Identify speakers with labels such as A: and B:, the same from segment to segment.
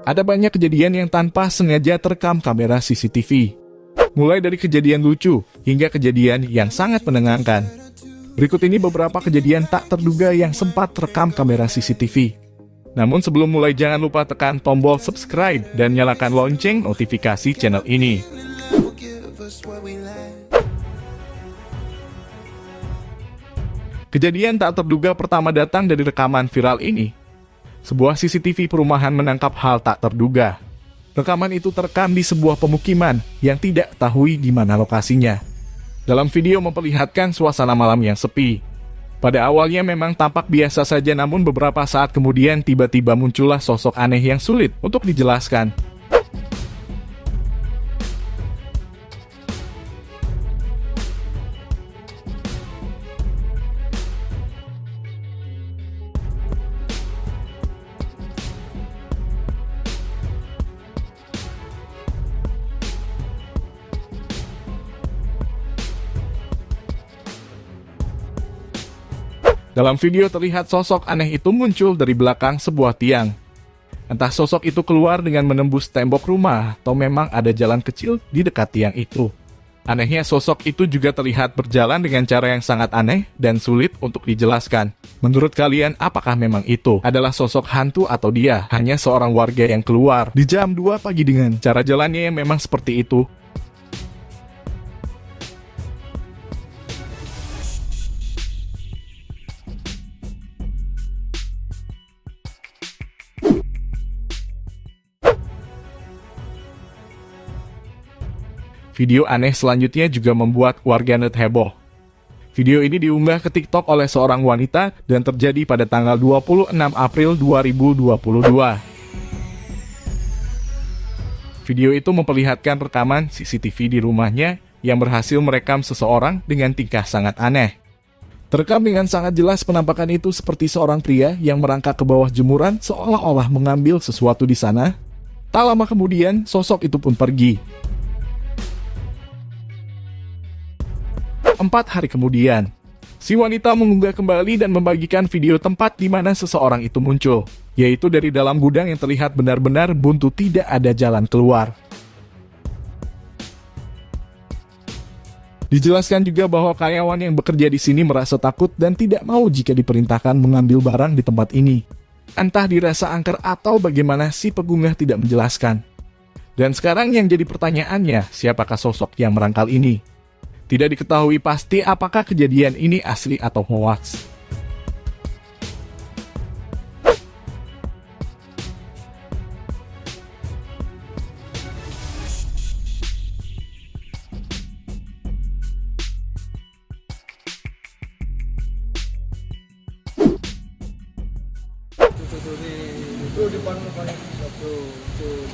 A: Ada banyak kejadian yang tanpa sengaja terekam kamera CCTV. Mulai dari kejadian lucu hingga kejadian yang sangat menegangkan. Berikut ini beberapa kejadian tak terduga yang sempat terekam kamera CCTV. Namun sebelum mulai jangan lupa tekan tombol subscribe dan nyalakan lonceng notifikasi channel ini. Kejadian tak terduga pertama datang dari rekaman viral ini. Sebuah CCTV perumahan menangkap hal tak terduga. Rekaman itu terekam di sebuah pemukiman yang tidak ketahui di mana lokasinya. Dalam video memperlihatkan suasana malam yang sepi. Pada awalnya memang tampak biasa saja, namun beberapa saat kemudian tiba-tiba muncullah sosok aneh yang sulit untuk dijelaskan. Dalam video terlihat sosok aneh itu muncul dari belakang sebuah tiang. Entah sosok itu keluar dengan menembus tembok rumah atau memang ada jalan kecil di dekat tiang itu. Anehnya sosok itu juga terlihat berjalan dengan cara yang sangat aneh dan sulit untuk dijelaskan. Menurut kalian, apakah memang itu adalah sosok hantu atau dia hanya seorang warga yang keluar di jam 2 pagi dengan cara jalannya yang memang seperti itu? Video aneh selanjutnya juga membuat warganet heboh. Video ini diunggah ke TikTok oleh seorang wanita dan terjadi pada tanggal 26 April 2022. Video itu memperlihatkan rekaman CCTV di rumahnya yang berhasil merekam seseorang dengan tingkah sangat aneh. Terekam dengan sangat jelas penampakan itu seperti seorang pria yang merangkak ke bawah jemuran seolah-olah mengambil sesuatu di sana. Tak lama kemudian, sosok itu pun pergi. 4 hari kemudian, si wanita mengunggah kembali dan membagikan video tempat di mana seseorang itu muncul, yaitu dari dalam gudang yang terlihat benar-benar buntu, tidak ada jalan keluar. Dijelaskan juga bahwa karyawan yang bekerja di sini merasa takut dan tidak mau jika diperintahkan mengambil barang di tempat ini. Entah dirasa angker atau bagaimana, si pengunggah tidak menjelaskan. Dan sekarang yang jadi pertanyaannya, siapakah sosok yang merangkal ini? Tidak diketahui pasti apakah kejadian ini asli atau hoax.
B: Tuh depan mukanya tuh.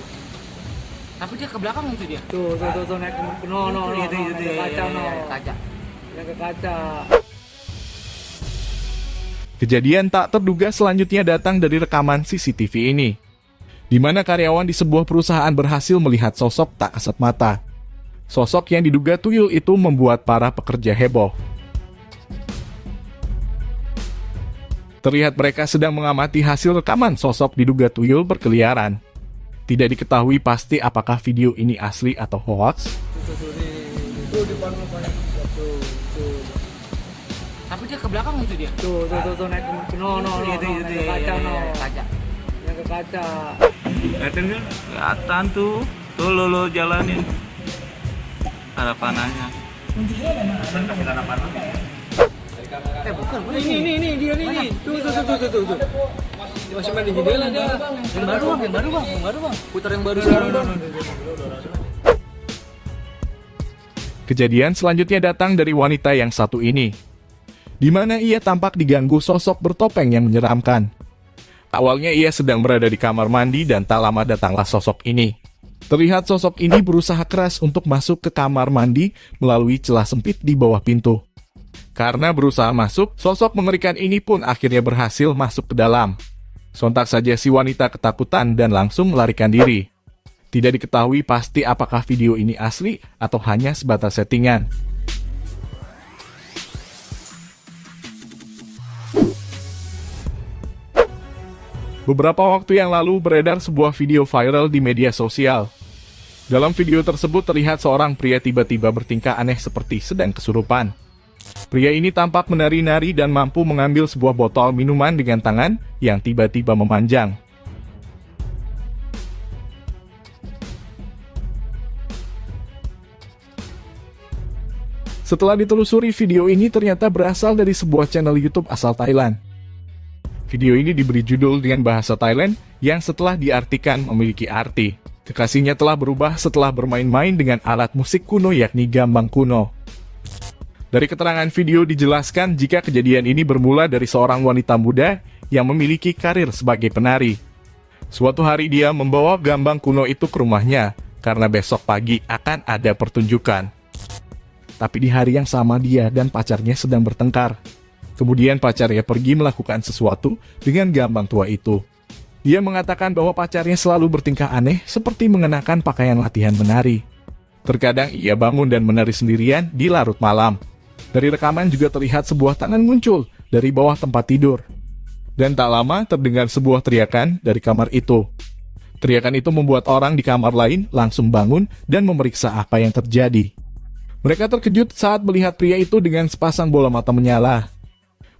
C: Tapi dia ke belakang itu dia.
B: Tuh naik ke kaca
C: Kaca.
B: Naik ke kaca.
A: Kejadian tak terduga selanjutnya datang dari rekaman CCTV ini, di mana karyawan di sebuah perusahaan berhasil melihat sosok tak kasat mata. Sosok yang diduga tuyul itu membuat para pekerja heboh. Terlihat mereka sedang mengamati hasil rekaman sosok diduga tuyul berkeliaran. Tidak diketahui pasti apakah video ini asli atau hoax.
B: Tuh depan mukanya tuh.
C: Tapi dia ke belakang itu dia.
B: Tuh naik ke kaca
C: Kaca.
B: Naik ke kaca.
D: Kelihatan kan? Kelihatan tuh. Tuh lo jalanin. Ada panahnya.
C: Bukan.
B: Ini dia nih. Tuh. Dia masih main di jendela dia.
C: Yang baru bang. Putar yang baru sekarang bang.
A: Kejadian selanjutnya datang dari wanita yang satu ini, di mana ia tampak diganggu sosok bertopeng yang menyeramkan. Awalnya ia sedang berada di kamar mandi dan tak lama datanglah sosok ini. Terlihat sosok ini berusaha keras untuk masuk ke kamar mandi melalui celah sempit di bawah pintu. Karena berusaha masuk, sosok mengerikan ini pun akhirnya berhasil masuk ke dalam. Sontak saja si wanita ketakutan dan langsung melarikan diri. Tidak diketahui pasti apakah video ini asli atau hanya sebatas settingan. Beberapa waktu yang lalu beredar sebuah video viral di media sosial. Dalam video tersebut terlihat seorang pria tiba-tiba bertingkah aneh seperti sedang kesurupan. Pria ini tampak menari-nari dan mampu mengambil sebuah botol minuman dengan tangan yang tiba-tiba memanjang. Setelah ditelusuri, video ini ternyata berasal dari sebuah channel YouTube asal Thailand. Video ini diberi judul dengan bahasa Thailand yang setelah diartikan memiliki arti. Kekasihnya telah berubah setelah bermain-main dengan alat musik kuno yakni gambang kuno. Dari keterangan video dijelaskan jika kejadian ini bermula dari seorang wanita muda yang memiliki karir sebagai penari. Suatu hari dia membawa gambang kuno itu ke rumahnya karena besok pagi akan ada pertunjukan. Tapi di hari yang sama dia dan pacarnya sedang bertengkar. Kemudian pacarnya pergi melakukan sesuatu dengan gambang tua itu. Dia mengatakan bahwa pacarnya selalu bertingkah aneh seperti mengenakan pakaian latihan menari. Terkadang ia bangun dan menari sendirian di larut malam. Dari rekaman juga terlihat sebuah tangan muncul dari bawah tempat tidur. Dan tak lama terdengar sebuah teriakan dari kamar itu. Teriakan itu membuat orang di kamar lain langsung bangun dan memeriksa apa yang terjadi. Mereka terkejut saat melihat pria itu dengan sepasang bola mata menyala.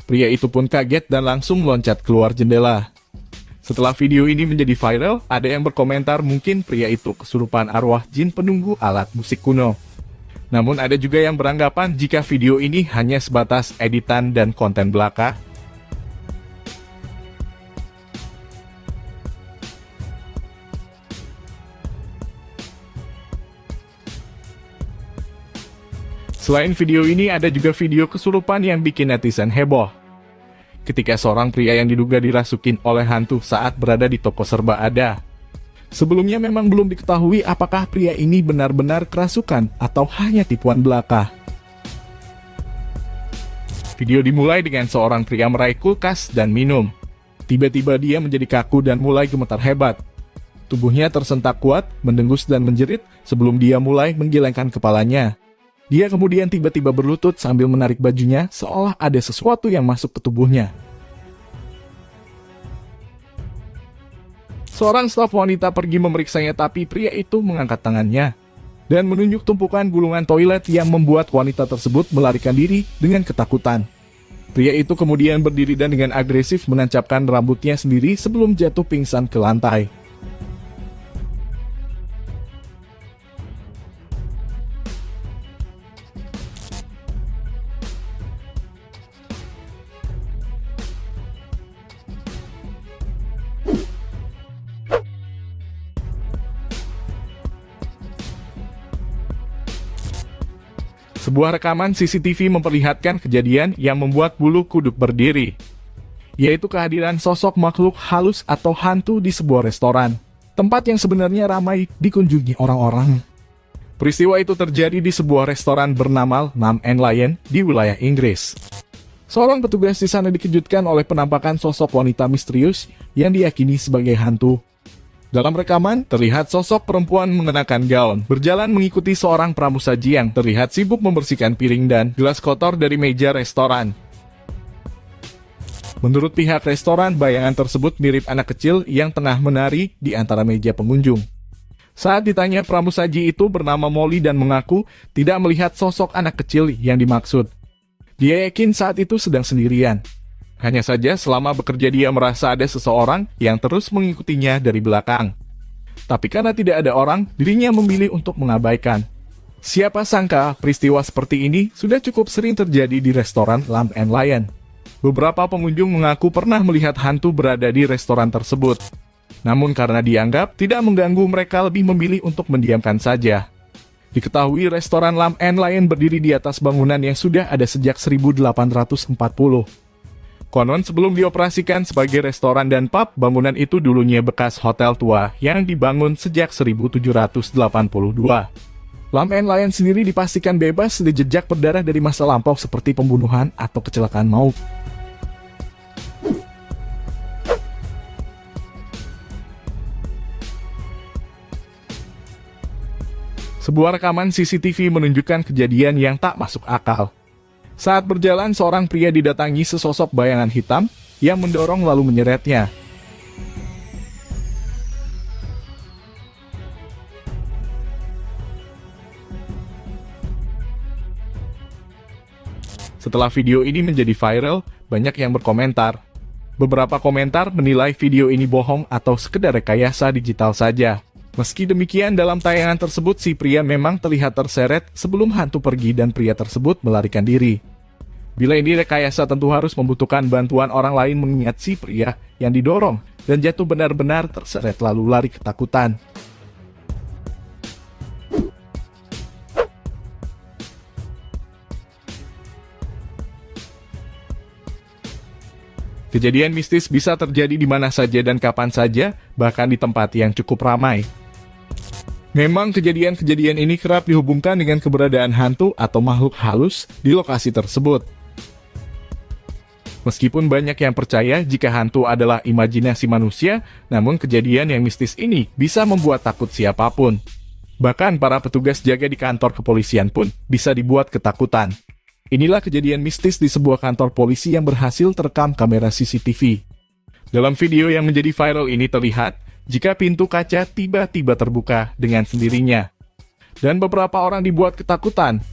A: Pria itu pun kaget dan langsung loncat keluar jendela. Setelah video ini menjadi viral, ada yang berkomentar mungkin pria itu kesurupan arwah jin penunggu alat musik kuno. Namun ada juga yang beranggapan jika video ini hanya sebatas editan dan konten belaka. Selain video ini, ada juga video kesurupan yang bikin netizen heboh. Ketika seorang pria yang diduga dirasukin oleh hantu saat berada di toko serba ada. Sebelumnya memang belum diketahui apakah pria ini benar-benar kerasukan atau hanya tipuan belaka. Video dimulai dengan seorang pria meraih kulkas dan minum. Tiba-tiba dia menjadi kaku dan mulai gemetar hebat. Tubuhnya tersentak kuat, mendengus dan menjerit sebelum dia mulai menggelengkan kepalanya. Dia kemudian tiba-tiba berlutut sambil menarik bajunya seolah ada sesuatu yang masuk ke tubuhnya. Seorang staf wanita pergi memeriksanya tapi pria itu mengangkat tangannya dan menunjuk tumpukan gulungan toilet yang membuat wanita tersebut melarikan diri dengan ketakutan. Pria itu kemudian berdiri dan dengan agresif menancapkan rambutnya sendiri sebelum jatuh pingsan ke lantai. Sebuah rekaman CCTV memperlihatkan kejadian yang membuat bulu kuduk berdiri, yaitu kehadiran sosok makhluk halus atau hantu di sebuah restoran, tempat yang sebenarnya ramai dikunjungi orang-orang. Peristiwa itu terjadi di sebuah restoran bernama Lamb and Lion di wilayah Inggris. Seorang petugas di sana dikejutkan oleh penampakan sosok wanita misterius yang diyakini sebagai hantu. Dalam rekaman, terlihat sosok perempuan mengenakan gaun, berjalan mengikuti seorang pramusaji yang terlihat sibuk membersihkan piring dan gelas kotor dari meja restoran. Menurut pihak restoran, bayangan tersebut mirip anak kecil yang tengah menari di antara meja pengunjung. Saat ditanya, pramusaji itu bernama Molly dan mengaku tidak melihat sosok anak kecil yang dimaksud. Dia yakin saat itu sedang sendirian. Hanya saja selama bekerja dia merasa ada seseorang yang terus mengikutinya dari belakang. Tapi karena tidak ada orang, dirinya memilih untuk mengabaikan. Siapa sangka peristiwa seperti ini sudah cukup sering terjadi di restoran Lamb and Lion. Beberapa pengunjung mengaku pernah melihat hantu berada di restoran tersebut. Namun karena dianggap tidak mengganggu, mereka lebih memilih untuk mendiamkan saja. Diketahui restoran Lamb and Lion berdiri di atas bangunan yang sudah ada sejak 1840. Konon sebelum dioperasikan sebagai restoran dan pub, bangunan itu dulunya bekas hotel tua yang dibangun sejak 1782. Lamb and Lion sendiri dipastikan bebas dari jejak berdarah dari masa lampau seperti pembunuhan atau kecelakaan maut. Sebuah rekaman CCTV menunjukkan kejadian yang tak masuk akal. Saat berjalan, seorang pria didatangi sesosok bayangan hitam yang mendorong lalu menyeretnya. Setelah video ini menjadi viral, banyak yang berkomentar. Beberapa komentar menilai video ini bohong atau sekedar rekayasa digital saja. Meski demikian, dalam tayangan tersebut si pria memang terlihat terseret sebelum hantu pergi dan pria tersebut melarikan diri. Bila ini rekayasa, tentu harus membutuhkan bantuan orang lain mengingat si pria yang didorong dan jatuh benar-benar terseret lalu lari ketakutan. Kejadian mistis bisa terjadi di mana saja dan kapan saja, bahkan di tempat yang cukup ramai. Memang kejadian-kejadian ini kerap dihubungkan dengan keberadaan hantu atau makhluk halus di lokasi tersebut. Meskipun banyak yang percaya jika hantu adalah imajinasi manusia, namun kejadian yang mistis ini bisa membuat takut siapapun. Bahkan para petugas jaga di kantor kepolisian pun bisa dibuat ketakutan. Inilah kejadian mistis di sebuah kantor polisi yang berhasil terekam kamera CCTV. Dalam video yang menjadi viral ini terlihat jika pintu kaca tiba-tiba terbuka dengan sendirinya. Dan beberapa orang dibuat ketakutan